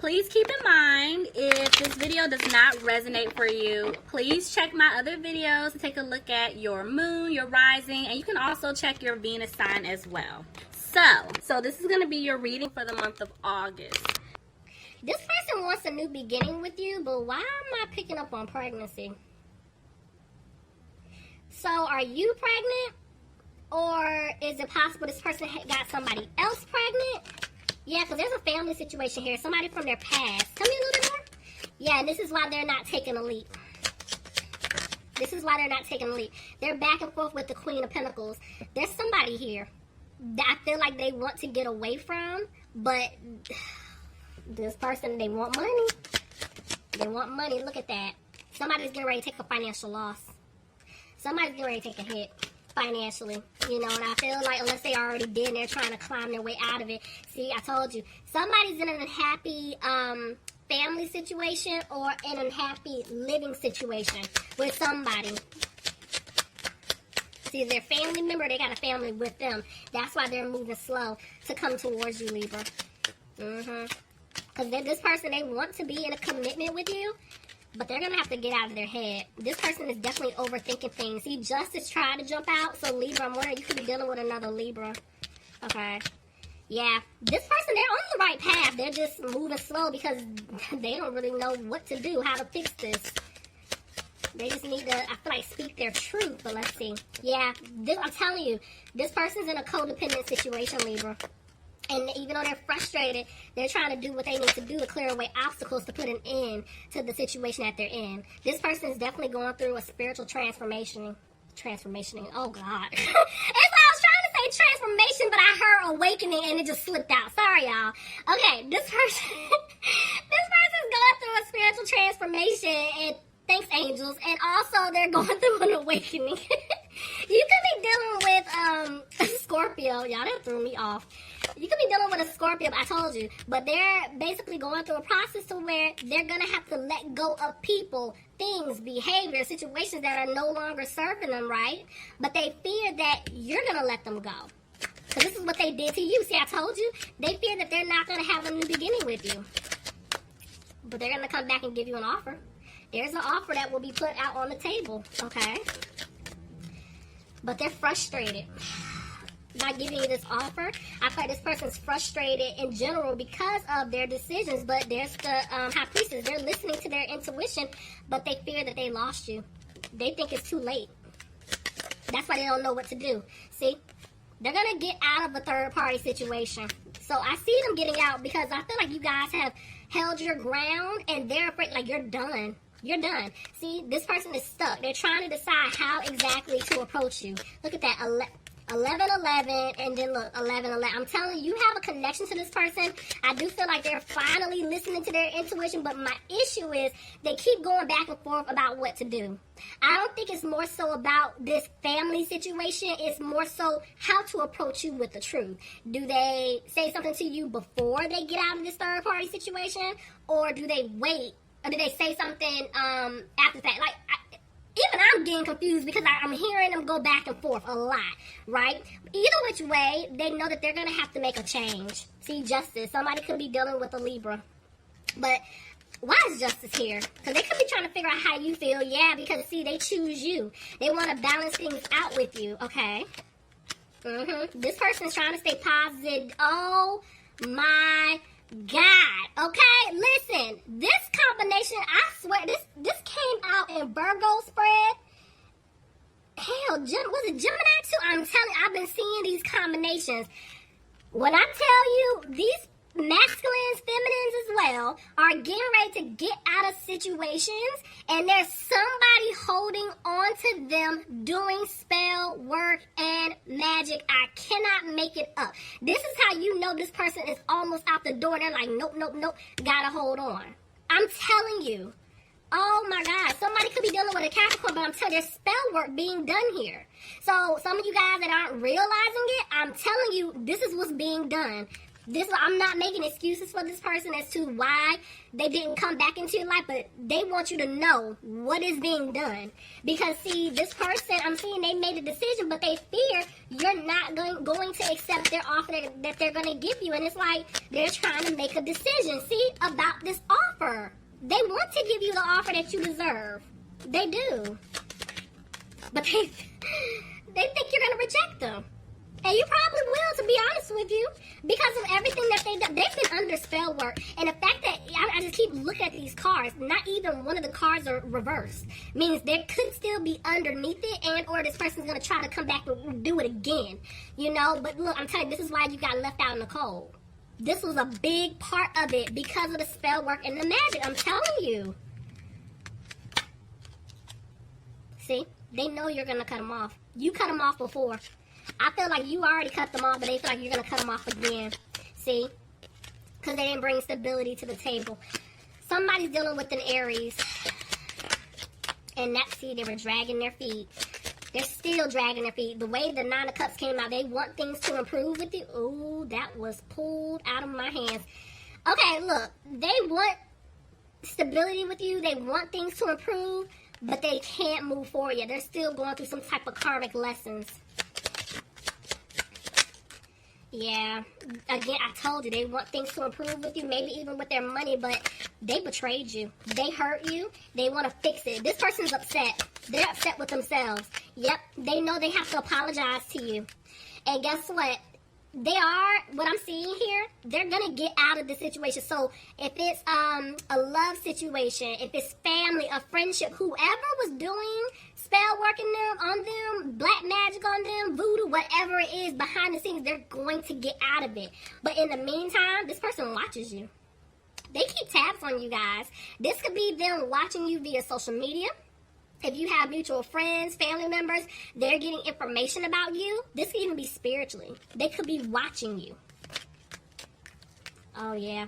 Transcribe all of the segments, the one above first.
Please keep in mind, if this video does not resonate for you, please check my other videos to take a look at your moon, your rising, and you can also check your Venus sign as well. So this is going to be your reading for the month of August. This person wants a new beginning with you, but why am I picking up on pregnancy? So are you pregnant? Or is it possible this person got somebody else pregnant? Yeah, because there's a family situation here. Somebody from their past. Tell me a little bit more. Yeah, and this is why they're not taking a leap. This is why they're not taking a leap. They're back and forth with the Queen of Pentacles. There's somebody here that I feel like they want to get away from, but this person, they want money. They want money. Look at that. Somebody's getting ready to take a financial loss. Somebody's getting ready to take a hit financially, you know, and I feel like unless they already did and they're trying to climb their way out of it. See, I told you, somebody's in an unhappy family situation or in an unhappy living situation with somebody. See, their family member, they got a family with them. That's why they're moving slow to come towards you, Libra. Because this person, they want to be in a commitment with you, but they're going to have to get out of their head. This person is definitely overthinking things. See, Justice tried to jump out. So, Libra, I'm wondering, you could be dealing with another Libra. Okay. Yeah. This person, they're on the right path. They're just moving slow because they don't really know what to do, how to fix this. They just need to, I feel like, speak their truth. But let's see. Yeah. I'm telling you, this person's in a codependent situation, Libra. And even though they're frustrated, they're trying to do what they need to do to clear away obstacles to put an end to the situation that they're in. This person is definitely going through a spiritual transformation. Oh, God. That's why I was trying to say transformation, but I heard awakening and it just slipped out. Sorry, y'all. Okay, this person's going through a spiritual transformation, and thanks, angels. And also, they're going through an awakening. You could be dealing with a Scorpio. Y'all, that threw me off. You could be dealing with a Scorpio, I told you. But they're basically going through a process to where they're going to have to let go of people, things, behavior, situations that are no longer serving them right. But they fear that you're going to let them go. Because this is what they did to you. See, I told you. They fear that they're not going to have a new beginning with you. But they're going to come back and give you an offer. There's an offer that will be put out on the table, okay? But they're frustrated by giving you this offer. I feel like this person's frustrated in general because of their decisions. But there's the High Priestess. They're listening to their intuition, but they fear that they lost you. They think it's too late. That's why they don't know what to do. See? They're going to get out of a third-party situation. So I see them getting out because I feel like you guys have held your ground and they're afraid, like, you're done. You're done. See, this person is stuck. They're trying to decide how exactly to approach you. Look at that. 11-11, and then look, 11-11. I'm telling you, you have a connection to this person. I do feel like they're finally listening to their intuition, but my issue is they keep going back and forth about what to do. I don't think it's more so about this family situation. It's more so how to approach you with the truth. Do they say something to you before they get out of this third-party situation, or do they wait? Or did they say something after that? Like, even I'm getting confused because I'm hearing them go back and forth a lot, right? Either which way, they know that they're going to have to make a change. See, Justice. Somebody could be dealing with a Libra. But why is Justice here? Because they could be trying to figure out how you feel. Yeah, because, see, they choose you. They want to balance things out with you, okay? This person's trying to stay positive. Oh, my God, okay? Listen, this combination, I swear, this came out in Virgo spread. Hell, was it Gemini too? I'm telling you, I've been seeing these combinations. When I tell you, these masculines, feminines as well, are getting ready to get out of situations, and there's somebody holding on to them doing spell work and magic. I cannot make it up. This is how you know this person is almost out the door. They're like, nope, nope, nope, gotta hold on. I'm telling you. Oh my God, somebody could be dealing with a Capricorn, but I'm telling you, there's spell work being done here. So some of you guys that aren't realizing it, I'm telling you, this is what's being done. I'm not making excuses for this person as to why they didn't come back into your life, but they want you to know what is being done. Because, see, this person, I'm seeing they made a decision, but they fear you're not going to accept their offer that they're going to give you. And it's like they're trying to make a decision, see, about this offer. They want to give you the offer that you deserve. They do. But they think you're going to reject them. And you probably will, to be honest with you, because of everything that they've done. They've been under spell work. And the fact that I just keep looking at these cards, not even one of the cards are reversed, means there could still be underneath it, and or this person's going to try to come back and do it again. You know, but look, I'm telling you, this is why you got left out in the cold. This was a big part of it because of the spell work and the magic. I'm telling you. See? They know you're going to cut them off. You cut them off before. I feel like you already cut them off, but they feel like you're going to cut them off again. See? Because they didn't bring stability to the table. Somebody's dealing with an Aries. And that's, see, they were dragging their feet. They're still dragging their feet. The way the Nine of Cups came out, they want things to improve with you. Ooh, that was pulled out of my hands. Okay, look. They want stability with you. They want things to improve, but they can't move forward yet. They're still going through some type of karmic lessons. Yeah, again, I told you, they want things to improve with you, maybe even with their money, but they betrayed you. They hurt you. They want to fix it. This person's upset. They're upset with themselves. Yep, they know they have to apologize to you. And guess what? They are, what I'm seeing here, they're going to get out of the situation. So if it's a love situation, if it's family, a friendship, whoever was doing spell working on them, black magic on them, voodoo, whatever it is behind the scenes, they're going to get out of it. But in the meantime, this person watches you. They keep tabs on you guys. This could be them watching you via social media. If you have mutual friends, family members, they're getting information about you. This could even be spiritually. They could be watching you. Oh, yeah.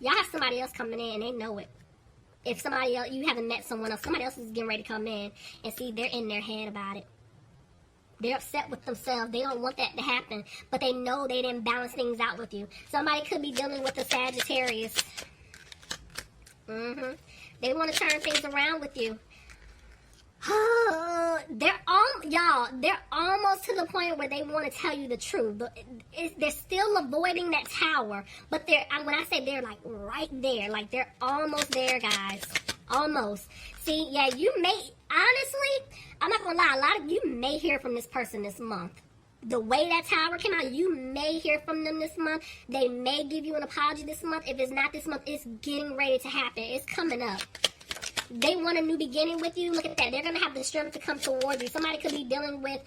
Y'all have somebody else coming in, and they know it. If somebody else, you haven't met someone else, somebody else is getting ready to come in, and see, they're in their head about it. They're upset with themselves. They don't want that to happen, but they know they didn't balance things out with you. Somebody could be dealing with a Sagittarius. They want to turn things around with you. They're almost to the point where they want to tell you the truth. They're still avoiding that tower, but when I say they're like right there, like they're almost there, guys. Almost. See, yeah, you may, honestly, I'm not gonna lie, a lot of you may hear from this person this month. The way that tower came out, you may hear from them this month. They may give you an apology this month. If it's not this month, it's getting ready to happen. It's coming up. They want a new beginning with you. Look at that. They're going to have the strength to come towards you. Somebody could be dealing with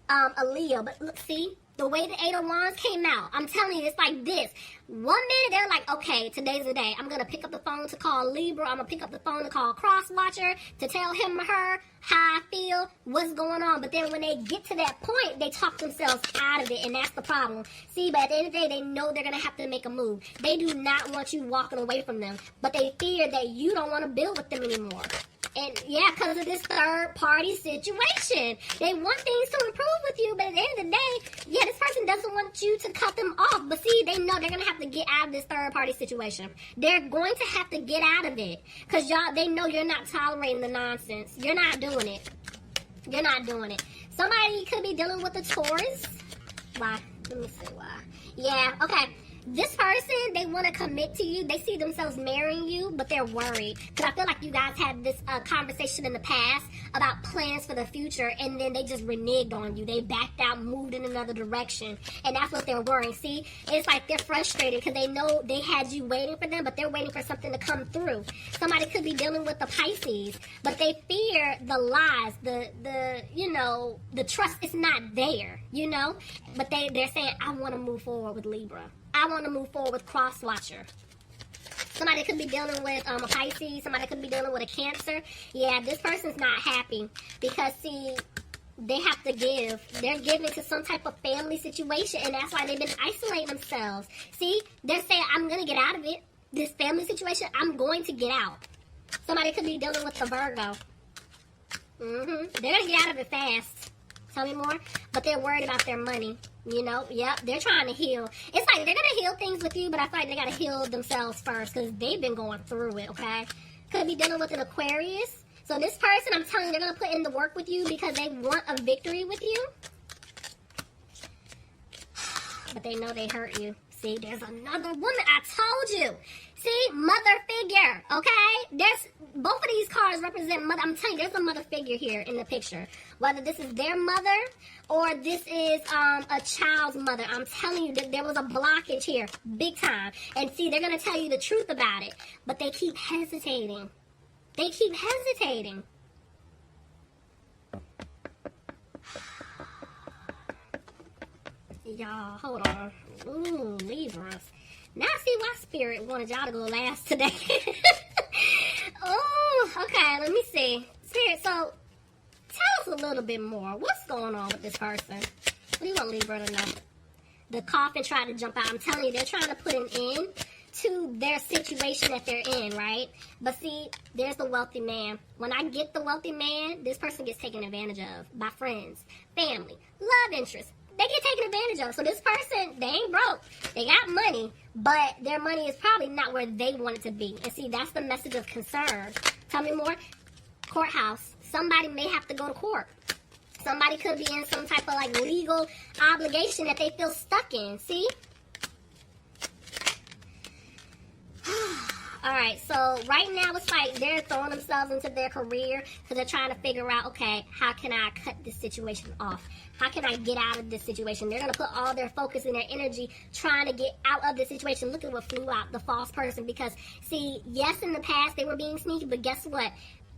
a Leo. But look, see? The way the Eight of Wands came out, I'm telling you, it's like this. 1 minute, they're like, okay, today's the day. I'm going to pick up the phone to call Libra. I'm going to pick up the phone to call Cross Watcher to tell him or her how I feel, what's going on. But then when they get to that point, they talk themselves out of it, and that's the problem. See, but at the end of the day, they know they're going to have to make a move. They do not want you walking away from them, but they fear that you don't want to build with them anymore. And yeah, because of this third-party situation. They want things to improve with you, but at the end of the day, yeah, this person doesn't want you to cut them off. But see, they know they're going to have to get out of this third-party situation. They're going to have to get out of it. Because they know you're not tolerating the nonsense. You're not doing it. You're not doing it. Somebody could be dealing with a Taurus. Why? Let me see why. Yeah, okay. This person, they want to commit to you. They see themselves marrying you, but they're worried. Because I feel like you guys had this conversation in the past about plans for the future, and then they just reneged on you. They backed out, moved in another direction, and that's what they're worrying. See, it's like they're frustrated because they know they had you waiting for them, but they're waiting for something to come through. Somebody could be dealing with the Pisces, but they fear the lies, the trust is not there, But they're saying, I want to move forward with Libra. I want to move forward with Cross Watcher. Somebody could be dealing with a Pisces. Somebody could be dealing with a Cancer. Yeah, this person's not happy because, see, they have to give. They're giving to some type of family situation, and that's why they've been isolating themselves. See, they're saying, I'm going to get out of it. This family situation, I'm going to get out. Somebody could be dealing with the Virgo. They're going to get out of it fast. Tell me more. But they're worried about their money. You know, yep, they're trying to heal. It's like they're going to heal things with you, but I feel like they got to heal themselves first because they've been going through it, okay? Could be dealing with an Aquarius. So this person, I'm telling you, they're going to put in the work with you because they want a victory with you. But they know they hurt you. See, there's another woman. I told you. See, mother figure, okay? There's both of these cards represent mother. I'm telling you, there's a mother figure here in the picture. Whether this is their mother or this is a child's mother. I'm telling you that there was a blockage here, big time. And see, they're going to tell you the truth about it. But they keep hesitating. They keep hesitating. Y'all, hold on. Ooh, Libras. Now I see why Spirit wanted y'all to go last today. Oh, okay, let me see. Spirit, so tell us a little bit more. What's going on with this person? What do you want Libra to know? The coffin tried to jump out. I'm telling you, they're trying to put an end to their situation that they're in, right? But see, there's the wealthy man. When I get the wealthy man, this person gets taken advantage of by friends, family, love interest. They get taken advantage of. So this person, they ain't broke. They got money, but their money is probably not where they want it to be. And see, that's the message of concern. Tell me more. Courthouse. Somebody may have to go to court. Somebody could be in some type of like legal obligation that they feel stuck in. See? All right, so right now it's like they're throwing themselves into their career because they're trying to figure out, okay, how can I cut this situation off? How can I get out of this situation? They're going to put all their focus and their energy trying to get out of this situation. Look at what flew out, the false person. Because, see, yes, in the past they were being sneaky, but guess what?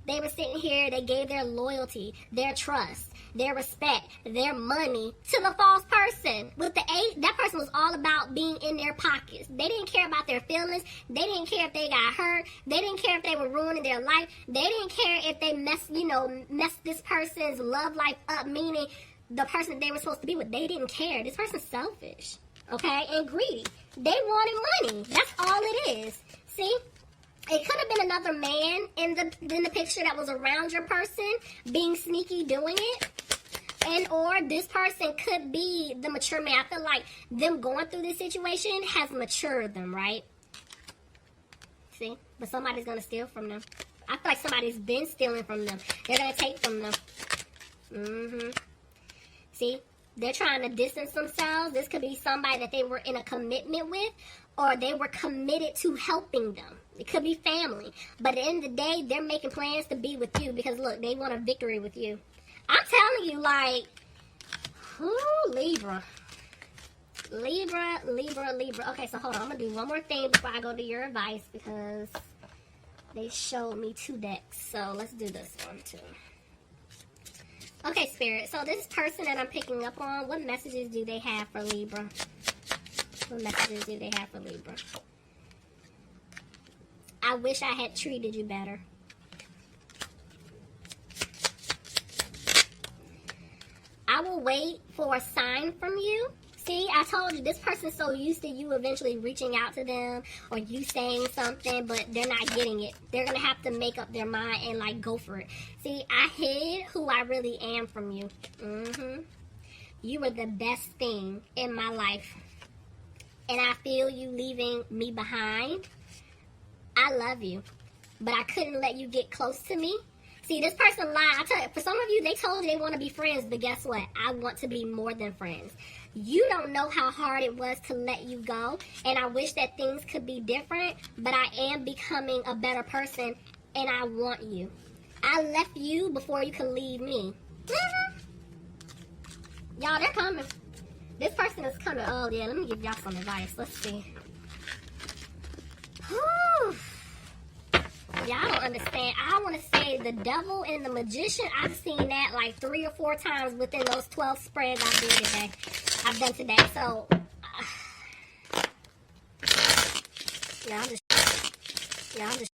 They were sitting here, they gave their loyalty, their trust, their respect, their money to the false person. With the 8, that person was all about being in their pockets. They didn't care about their feelings. They didn't care if they got hurt. They didn't care if they were ruining their life. They didn't care if they messed this person's love life up, meaning the person that they were supposed to be with. They didn't care. This person's selfish, okay, and greedy. They wanted money. That's all it is. See? It could have been another man in the picture that was around your person being sneaky doing it. And or this person could be the mature man. I feel like them going through this situation has matured them, right? See? But somebody's going to steal from them. I feel like somebody's been stealing from them. They're going to take from them. See? They're trying to distance themselves. This could be somebody that they were in a commitment with, or they were committed to helping them. It could be family. But at the end of the day, they're making plans to be with you because, look, they want a victory with you. I'm telling you, like, ooh, Libra. Libra, Libra, Libra. Okay, so hold on. I'm going to do one more thing before I go to your advice because they showed me 2 decks. So let's do this one, too. Okay, Spirit. So this person that I'm picking up on, what messages do they have for Libra? What messages do they have for Libra? I wish I had treated you better. I will wait for a sign from you. See, I told you, this person's so used to you eventually reaching out to them or you saying something, but they're not getting it. They're going to have to make up their mind and, like, go for it. See, I hid who I really am from you. You were the best thing in my life. And I feel you leaving me behind. I love you, but I couldn't let you get close to me. See, this person lied. I tell you, for some of you, they told you they want to be friends, but guess what? I want to be more than friends. You don't know how hard it was to let you go, and I wish that things could be different, but I am becoming a better person, and I want you. I left you before you could leave me. Y'all, they're coming. This person is coming. Oh, yeah, let me give y'all some advice. Let's see. Whew. Y'all don't understand. I want to say the devil and the magician, I've seen that like 3 or 4 times within those 12 spreads I've done today. So, yeah, I'm just